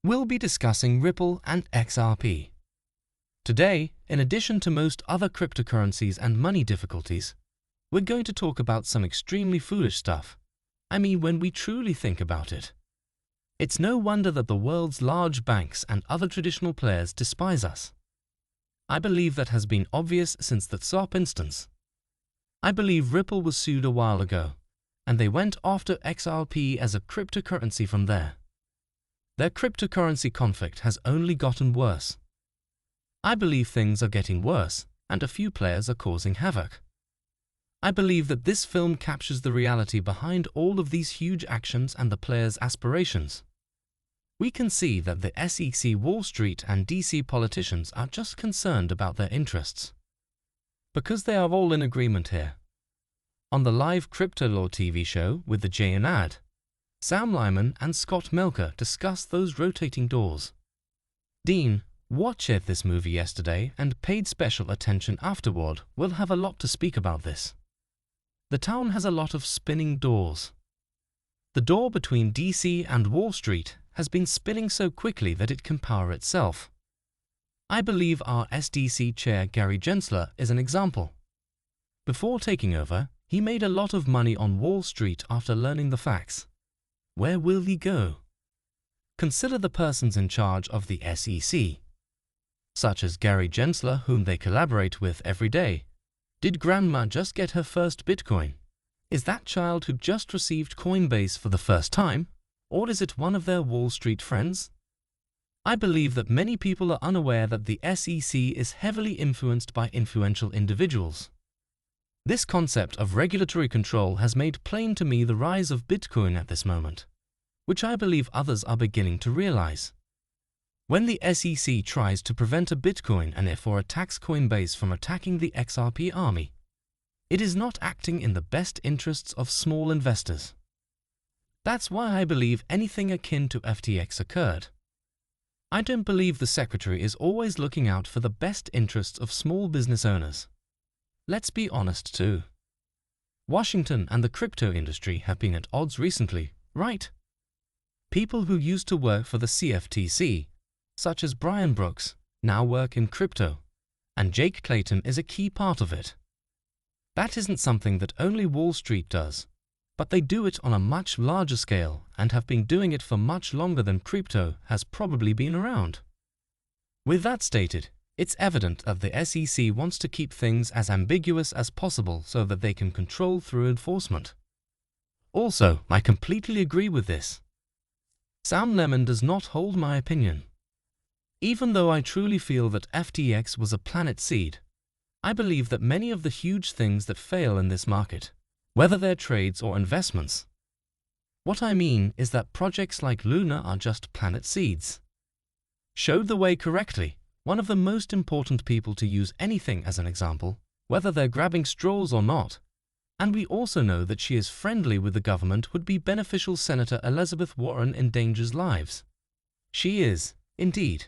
We'll be discussing Ripple and XRP. Today, in addition to most other cryptocurrencies and money difficulties, we're going to talk about some extremely foolish stuff. I mean, when we truly think about it. It's no wonder that the world's large banks and other traditional players despise us. I believe that has been obvious since the swap instance. I believe Ripple was sued a while ago, and they went after XRP as a cryptocurrency from there. Their cryptocurrency conflict has only gotten worse. I believe things are getting worse, and a few players are causing havoc. I believe that this film captures the reality behind all of these huge actions and the players' aspirations. We can see that the SEC, Wall Street, and DC politicians are just concerned about their interests. Because they are all in agreement here. On the live Crypto Law TV show with the Jay and Ad, Sam Lyman and Scott Melker discussed those rotating doors. Dean, watched this movie yesterday and paid special attention afterward, will have a lot to speak about this. The town has a lot of spinning doors. The door between DC and Wall Street has been spinning so quickly that it can power itself. I believe our SDC chair Gary Gensler is an example. Before taking over, he made a lot of money on Wall Street after learning the facts. Where will he go? Consider the persons in charge of the SEC, such as Gary Gensler, whom they collaborate with every day. Did Grandma just get her first Bitcoin? Is that child who just received Coinbase for the first time? Or is it one of their Wall Street friends? I believe that many people are unaware that the SEC is heavily influenced by influential individuals. This concept of regulatory control has made plain to me the rise of Bitcoin at this moment, which I believe others are beginning to realize. When the SEC tries to prevent a Bitcoin and therefore attacks Coinbase from attacking the XRP army, it is not acting in the best interests of small investors. That's why I believe anything akin to FTX occurred. I don't believe the secretary is always looking out for the best interests of small business owners. Let's be honest too. Washington and the crypto industry have been at odds recently, right? People who used to work for the CFTC, such as Brian Brooks, now work in crypto, and Jake Clayton is a key part of it. That isn't something that only Wall Street does, but they do it on a much larger scale and have been doing it for much longer than crypto has probably been around. With that stated, it's evident that the SEC wants to keep things as ambiguous as possible so that they can control through enforcement. Also, I completely agree with this. Sam Lemon does not hold my opinion. Even though I truly feel that FTX was a planet seed, I believe that many of the huge things that fail in this market, whether they're trades or investments. What I mean is that projects like Luna are just planet seeds. Showed the way correctly, one of the most important people to use anything as an example, whether they're grabbing straws or not, and we also know that she is friendly with the government, would be beneficial. Senator Elizabeth Warren endangers lives. She is, indeed.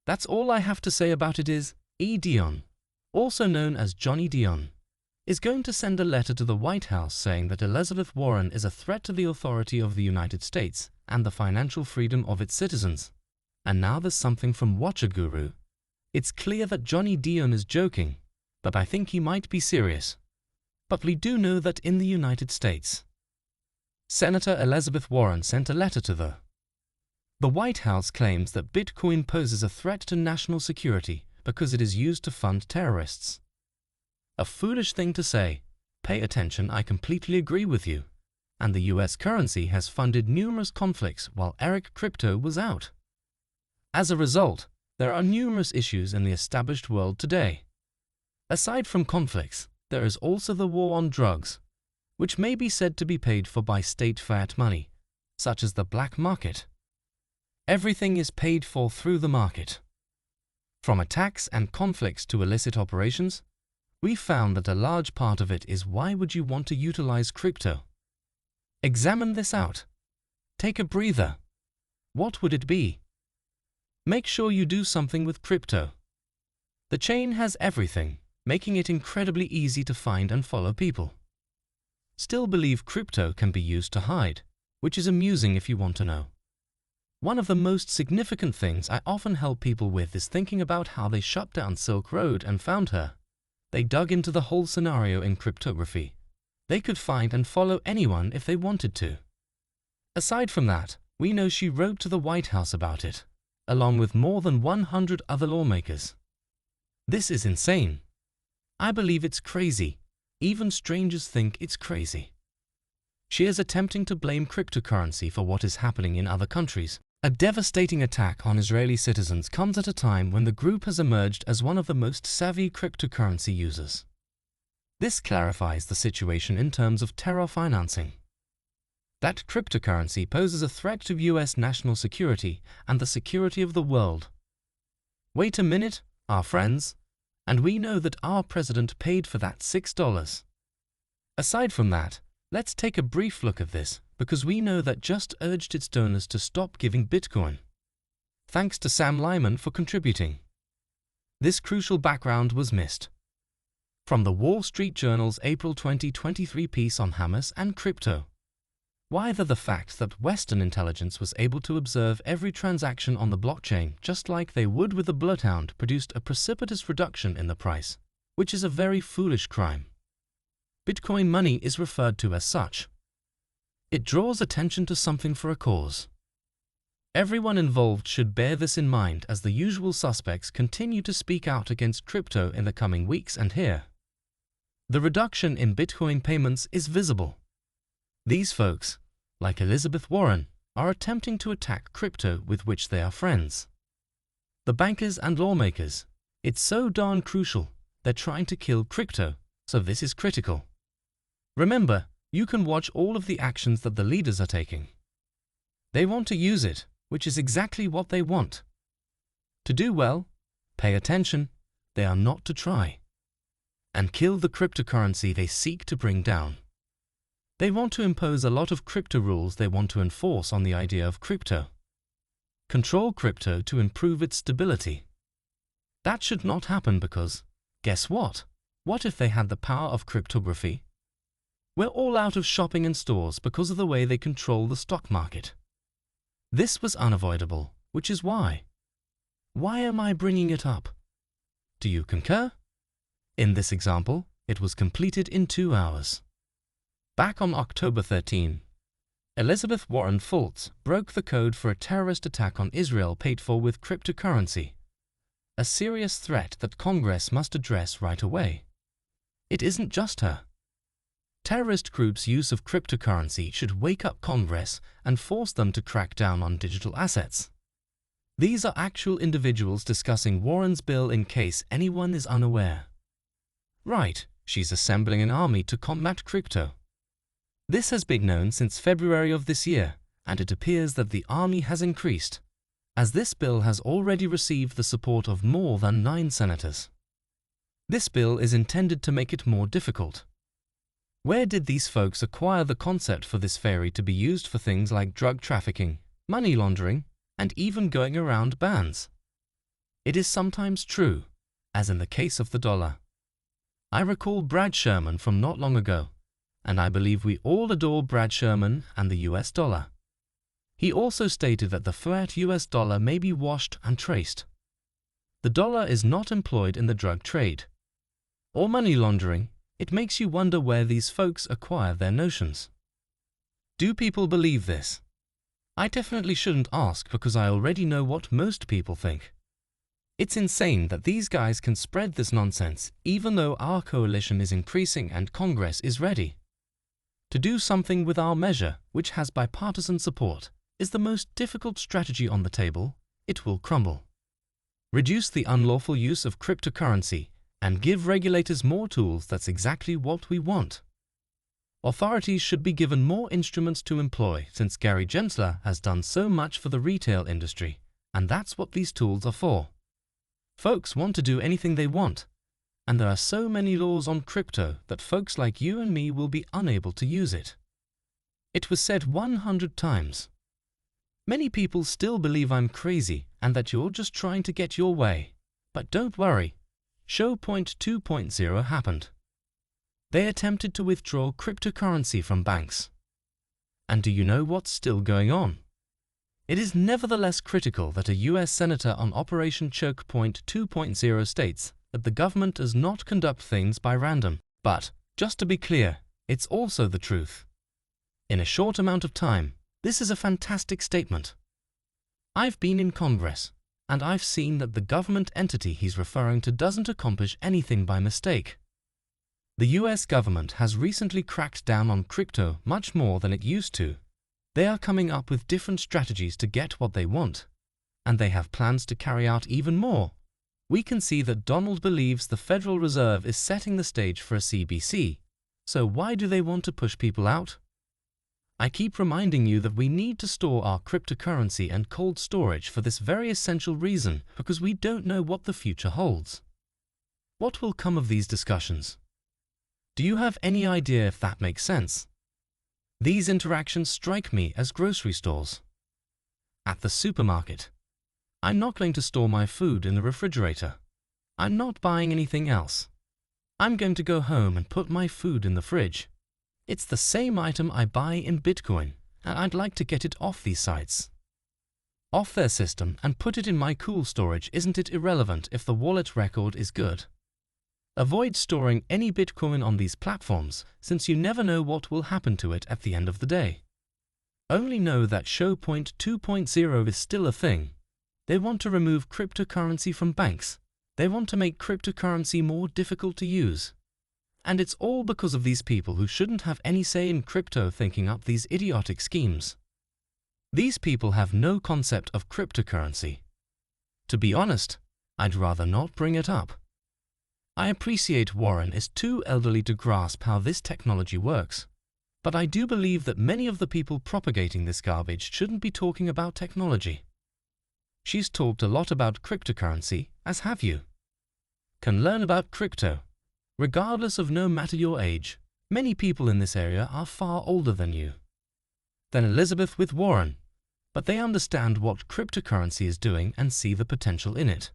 That's all I have to say about it is, Dion, also known as Johnny Dion, is going to send a letter to the White House saying that Elizabeth Warren is a threat to the authority of the United States and the financial freedom of its citizens. And now there's something from Watcher Guru. It's clear that Johnny Dion is joking, but I think he might be serious. But we do know that in the United States, Senator Elizabeth Warren sent a letter to the White House claims that Bitcoin poses a threat to national security because it is used to fund terrorists. A foolish thing to say. Pay attention, I completely agree with you. And the US currency has funded numerous conflicts while Eric Crypto was out. As a result, there are numerous issues in the established world today. Aside from conflicts, there is also the war on drugs, which may be said to be paid for by state fiat money, such as the black market. Everything is paid for through the market. From attacks and conflicts to illicit operations, we found that a large part of it is why would you want to utilize crypto? Examine this out. Take a breather. What would it be? Make sure you do something with crypto. The chain has everything, making it incredibly easy to find and follow people. Still believe crypto can be used to hide, which is amusing if you want to know. One of the most significant things I often help people with is thinking about how they shut down Silk Road and found her. They dug into the whole scenario in cryptography. They could find and follow anyone if they wanted to. Aside from that, we know she wrote to the White House about it, along with more than 100 other lawmakers. This is insane. I believe it's crazy. Even strangers think it's crazy. She is attempting to blame cryptocurrency for what is happening in other countries. A devastating attack on Israeli citizens comes at a time when the group has emerged as one of the most savvy cryptocurrency users. This clarifies the situation in terms of terror financing. That cryptocurrency poses a threat to US national security and the security of the world. Wait a minute, our friends, and we know that our president paid for that $6. Aside from that, let's take a brief look at this, because we know that just urged its donors to stop giving Bitcoin. Thanks to Sam Lyman for contributing. This crucial background was missed. From the Wall Street Journal's April 2023 piece on Hamas and crypto. Why the fact that Western intelligence was able to observe every transaction on the blockchain just like they would with a bloodhound produced a precipitous reduction in the price, which is a very foolish crime. Bitcoin money is referred to as such. It draws attention to something for a cause. Everyone involved should bear this in mind as the usual suspects continue to speak out against crypto in the coming weeks and here. The reduction in Bitcoin payments is visible. These folks, like Elizabeth Warren, are attempting to attack crypto with which they are friends. The bankers and lawmakers, it's so darn crucial, they're trying to kill crypto, so this is critical. Remember, you can watch all of the actions that the leaders are taking. They want to use it, which is exactly what they want. To do well, pay attention, they are not to try. And kill the cryptocurrency they seek to bring down. They want to impose a lot of crypto rules they want to enforce on the idea of crypto. Control crypto to improve its stability. That should not happen because, guess what? What if they had the power of cryptography? We're all out of shopping in stores because of the way they control the stock market. This was unavoidable, which is why. Why am I bringing it up? Do you concur? In this example, it was completed in 2 hours. Back on October 13, Elizabeth Warren Fultz broke the code for a terrorist attack on Israel paid for with cryptocurrency, a serious threat that Congress must address right away. It isn't just her. Terrorist groups' use of cryptocurrency should wake up Congress and force them to crack down on digital assets. These are actual individuals discussing Warren's bill in case anyone is unaware. Right, she's assembling an army to combat crypto. This has been known since February of this year, and it appears that the army has increased, as this bill has already received the support of more than 9 senators. This bill is intended to make it more difficult. Where did these folks acquire the concept for this fairy to be used for things like drug trafficking, money laundering, and even going around bans? It is sometimes true, as in the case of the dollar. I recall Brad Sherman from not long ago, and I believe we all adore Brad Sherman and the US dollar. He also stated that the fiat US dollar may be washed and traced. The dollar is not employed in the drug trade or money laundering. It makes you wonder where these folks acquire their notions. Do people believe this? I definitely shouldn't ask because I already know what most people think. It's insane that these guys can spread this nonsense even though our coalition is increasing and Congress is ready. To do something with our measure, which has bipartisan support, is the most difficult strategy on the table. It will crumble. Reduce the unlawful use of cryptocurrency and give regulators more tools. That's exactly what we want. Authorities should be given more instruments to employ since Gary Gensler has done so much for the retail industry, and that's what these tools are for. Folks want to do anything they want, and there are so many laws on crypto that folks like you and me will be unable to use it. It was said 100 times. Many people still believe I'm crazy and that you're just trying to get your way, but don't worry. Show Point 2.0 happened. They attempted to withdraw cryptocurrency from banks. And do you know what's still going on? It is nevertheless critical that a US Senator on Operation Choke Point 2.0 states that the government does not conduct things by random. But, just to be clear, it's also the truth. In a short amount of time, this is a fantastic statement. I've been in Congress, and I've seen that the government entity he's referring to doesn't accomplish anything by mistake. The US government has recently cracked down on crypto much more than it used to. They are coming up with different strategies to get what they want, and they have plans to carry out even more. We can see that Donald believes the Federal Reserve is setting the stage for a CBC, so why do they want to push people out? I keep reminding you that we need to store our cryptocurrency and cold storage for this very essential reason, because we don't know what the future holds. What will come of these discussions? Do you have any idea if that makes sense? These interactions strike me as grocery stores. At the supermarket, I'm not going to store my food in the refrigerator. I'm not buying anything else. I'm going to go home and put my food in the fridge. It's the same item I buy in Bitcoin, and I'd like to get it off these sites. Off their system and put it in my cool storage. Isn't it irrelevant if the wallet record is good? Avoid storing any Bitcoin on these platforms, since you never know what will happen to it at the end of the day. Only know that Choke Point 2.0 is still a thing. They want to remove cryptocurrency from banks. They want to make cryptocurrency more difficult to use. And it's all because of these people who shouldn't have any say in crypto thinking up these idiotic schemes. These people have no concept of cryptocurrency. To be honest, I'd rather not bring it up. I appreciate Warren is too elderly to grasp how this technology works, but I do believe that many of the people propagating this garbage shouldn't be talking about technology. She's talked a lot about cryptocurrency, as have you. Can learn about crypto. Regardless of no matter your age, many people in this area are far older than you. Than Elizabeth with Warren, but they understand what cryptocurrency is doing and see the potential in it.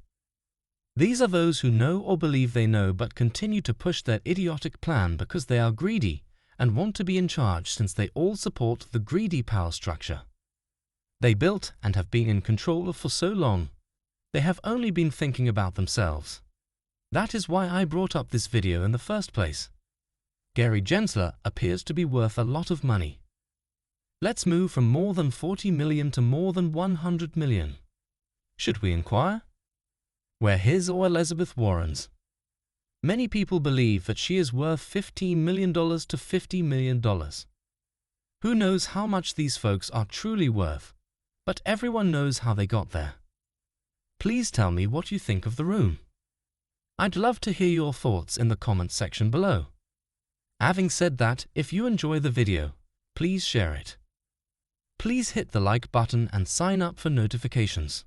These are those who know or believe they know but continue to push their idiotic plan because they are greedy and want to be in charge, since they all support the greedy power structure they built and have been in control of for so long. They have only been thinking about themselves. That is why I brought up this video in the first place. Gary Gensler appears to be worth a lot of money. Let's move from more than 40 million to more than 100 million. Should we inquire? Where his or Elizabeth Warren's? Many people believe that she is worth $15 million to $50 million. Who knows how much these folks are truly worth, but everyone knows how they got there. Please tell me what you think of the room. I'd love to hear your thoughts in the comments section below. Having said that, if you enjoy the video, please share it. Please hit the like button and sign up for notifications.